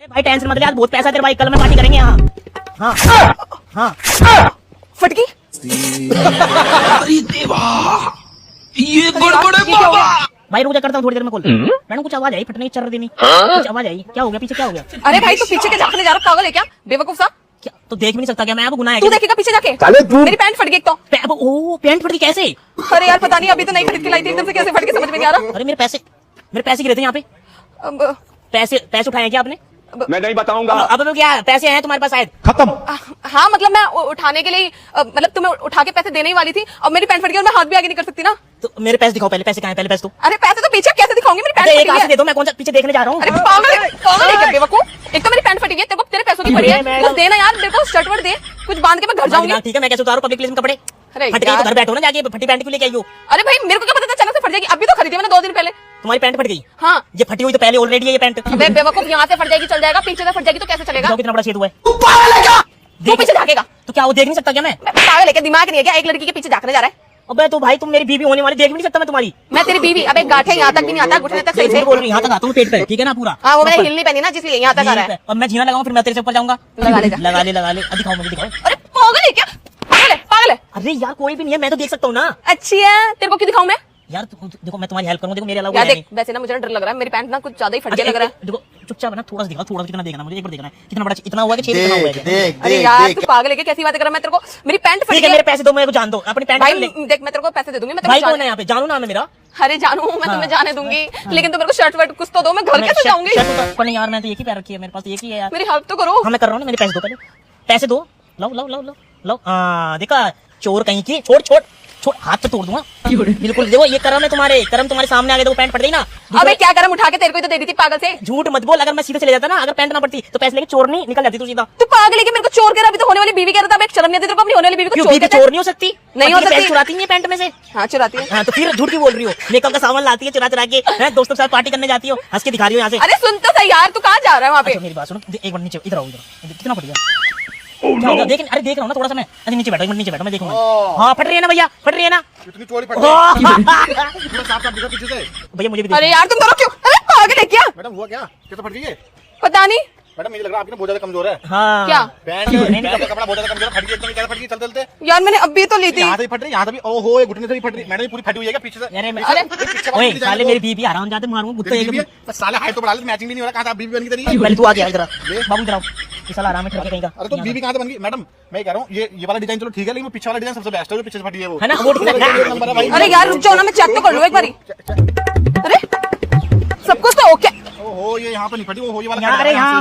भाई टेंशन मत ले, आज बहुत पैसा तेरे भाई, कल में पार्टी करेंगे यहाँ। हाँ हाँ फटकी अरे देवा, ये गड़बड़ है बाबा। भाई रुक जा, करता हूँ थोड़ी देर में कॉल। मैंने कुछ आवाज आई फटने की, चल देनी कुछ आवाज आई, क्या हो गया पीछे, क्या हो गया? अरे भाई तू पीछे के झांकने जा रहा, पागल है क्या बेवकूफ सा? क्या तो देख भी नहीं सकता क्या मैं? अब गुनाह है तू क्या? देखेगा पीछे जाके? मेरी पैंट फट गई एक तो। ओ पैंट फट गई कैसे? अरे यार पता नहीं, अभी तो नहीं खरीद के लाई थी, एकदम से कैसे फट गई समझ में नहीं आ रहा। अरे मेरे पैसे गिरे थे यहाँ पे। अब पैसे उठाए हैं क्या आपने? मैं नहीं बताऊंगा। अब तो क्या पैसे हैं तुम्हारे पास शायद? खत्म। हाँ मतलब मैं उठाने के लिए मतलब तुम्हें उठा के पैसे देने ही वाली थी, अब मेरी पैंट फट गई और मैं हाथ भी आगे नहीं कर सकती ना। तो मेरे पैसे दिखाओ पहले, पैसे कहाँ हैं? पहले पैसे दो। अरे पैसे तो पीछे कैसे दिखाऊंगी, मेरी पैंट अरे फट एक गई हाथ से है। दे दो, मैं कौन सा पीछे देखने जा रहा हूँ। अरे पागल है क्या बेवकूफ? एक तो मेरी पैंट फटी है, तेरे पैसों की पड़ी है, मैडम। कुछ देना यार, मेरे को शर्ट वर्ट दे, कुछ बांध के मैं घर जाऊंगी। ठीक है, मैं कैसे उतारूं पब्लिक प्लेस में कपड़े? अरे फट गई यार। तो घर बैठो ना जाके, फटी पैंट क्यों लेके आई हो? अरे भाई मेरे को क्या पता था अचानक से फट जाएगी, अभी तो खरीदी मैंने 2 दिन पहले। तुम्हारी पैंट फट गई? हाँ ये फटी हुई तो पहले ऑलरेडी है ये पैंट। अबे बेवकूफ, यहाँ से फट जाएगी चल जाएगा, पीछे से फट जाएगी तो कैसे चलेगा? देखो कितना बड़ा छेद हुआ है। तू पीछे झाकेगा? तो क्या वो देख नहीं सकता क्या मैं? पागल है क्या, दिमाग नहीं है क्या? एक लड़की के पीछे झाकने जा रहा है? अबे तो भाई तुम मेरी बीवी होने वाली, देख भी नहीं सकता मैं तुम्हारी। मैं तेरी बीवी? अबे गांठे यहाँ तक भी नहीं आता, घुटने तक सही से। बोल रही यहाँ तक आता हूँ पेट पे, ठीक है ना पूरा? हाँ वो मैंने हिल नहीं पहनी ना, जिसलिए यहाँ तक आ रहा है। अब मैं जीना लगाऊं फिर मैं तेरे से ऊपर जाऊंगा। लगा ले जा। लगा ले दिखाओ मुझे, दिखाओ। अरे पागल है क्या? पागल है। अरे यार कोई भी नहीं है, मैं तो देख सकता हूँ ना। अच्छी है, तेरे को क्यों दिखाऊं मैं? यार देखो मैं तुम्हारी हेल्प करूंगा, देखो मेरे अलावा यार कोई है देख, वैसे ना मुझे ना डर लग रहा है, मेरी पैंट ना कुछ ज्यादा ही फट गया लग रहा है। नहीं। देखो चुपचाप है ना, थोड़ा सा दिखाओ, थोड़ा सा कितना देखना मुझे, एक बार देखना है कितना बड़ा, इतना हुआ कि छेद कितना हुआ है? अरे यार तू पागल है क्या, कैसी बातें कर रहा है? मैं तेरे को मेरी पैंट फट ठीक है गई मेरे पैसे दो, मेरे को जान दो, अपनी पैंट भाई। ले। देख मैं तेरे को पैसे दे दूंगी, मैं भाई तेरे को कौन है यहाँ पे? जानू नाम है मेरा। अरे जानू मैं हाँ, तुम्हें जाने दूंगी, हाँ। लेकिन तुम मेरे को शर्ट वर्ट कुछ तो दो, मैं घर कैसे जाऊंगी? नहीं यार मैं तो एक ही पैर रखी है, मेरे पास एक ही है यार। मेरी हेल्प तो करो। हाँ मैं कर रहा हूँ ना, मेरे पैसे दो पहले, पैसे दो। लो लो लो लो लो। हाँ देखा, चोर कहीं की, छोड़ छोड़ छोड़, हाथ पे तोड़ दूंगा बिल्कुल। देखो ये करम है तुम्हारे, करम तुम्हारे सामने आ गए तो पैंट फट गई ना। अबे क्या करम उठा के तेरे को ही तो दे दी थी पागल से। झूठ मत बोल, अगर मैं सीधे चले जाता ना, अगर पैंट ना पड़ती तो पैसे लेके चोर नहीं निकल जाती तू सीधा। तू पागल है कि मेरे को चोर कह रहा? अभी तो होने वाली बीवी कह रहा था, अब एक शर्म नहीं आती तेरे को अपनी होने वाली बीवी को क्यों चोर बीवी कहते हैं? चोर नहीं हो सकती? नहीं हो पैसे सकती। चुराती नहीं है पैंट में से? हाँ चुराती है। हाँ तो फिर झूठ क्यों बोल रही हो? मेकअप का सामान लाती है चुरा चुरा के, हैं दोस्तों के साथ पार्टी करने जाती हो, हंस के दिखा रही हो यहाँ से। अरे सुन तो सही यार, तू कहाँ जा रहा है वहाँ पे? अच्छा मेरी बात सुनो, एक मिनट नीचे इधर आओ, इधर कितना फट गया? क्या होगा? देख अरे देख रहा हूँ ना थोड़ा सा मैं। अच्छा नीचे बैठो, एक मिनट नीचे बैठो, मैं देखूंगा। हाँ फट रही है ना भैया, फट रही है ना? कितनी चौड़ी फट गई? पूरा साफ साफ दिखा पीछे से। भैया मुझे भी अरे देखो। यार तुम दोनों क्यों? अरे पागल है क्या? मैडम हुआ क्या? कैसे फट गई है? पता नहीं। मैडम मुझे लग रहा है आपकी ना बहुत ज्यादा कमजोर है। हाँ क्या? पैंट का कपड़ा बहुत ज्यादा कमजोर है, फट गई एकदम। कैसे फट गई? चलते चलते यार मैंने अभी तो ली थी। यहाँ से भी फट रही, यहाँ से भी। ओहो ये घुटने से भी फट रही। मैडम ये पूरी फटी हुई है क्या पीछे से? अरे अरे, पीछे ओए वाली साले मेरी बीबी आराम जाते मारूंगा गुत्ता बीबी है? एकदम। साले हाइट तो बढ़ा ली, मैचिंग भी नहीं हो रहा। कहाँ से आप बीबी बन की तरी? पहले तू आ गया इधर, बाबू इधर आओ। ये साला आराम में ठोके कहीं का। अरे तो बीबी कहाँ से बन गई? मैडम मैं कह रहा हूँ ये वाला डिजाइन चलो ठीक है, लेकिन वो पीछे वाला डिजाइन सबसे बेस्ट है, जो पीछे से फटी है वो। है ना वो ठीक लग रहा है। नंबर है भाई। अरे यार रुक जाओ ना, मैं चेक तो कर लूँ एक बारी। अरे सब कुछ तो ओके। ओहो ये यहाँ पे नहीं फटी, वो ये वाला यार, अरे यहाँ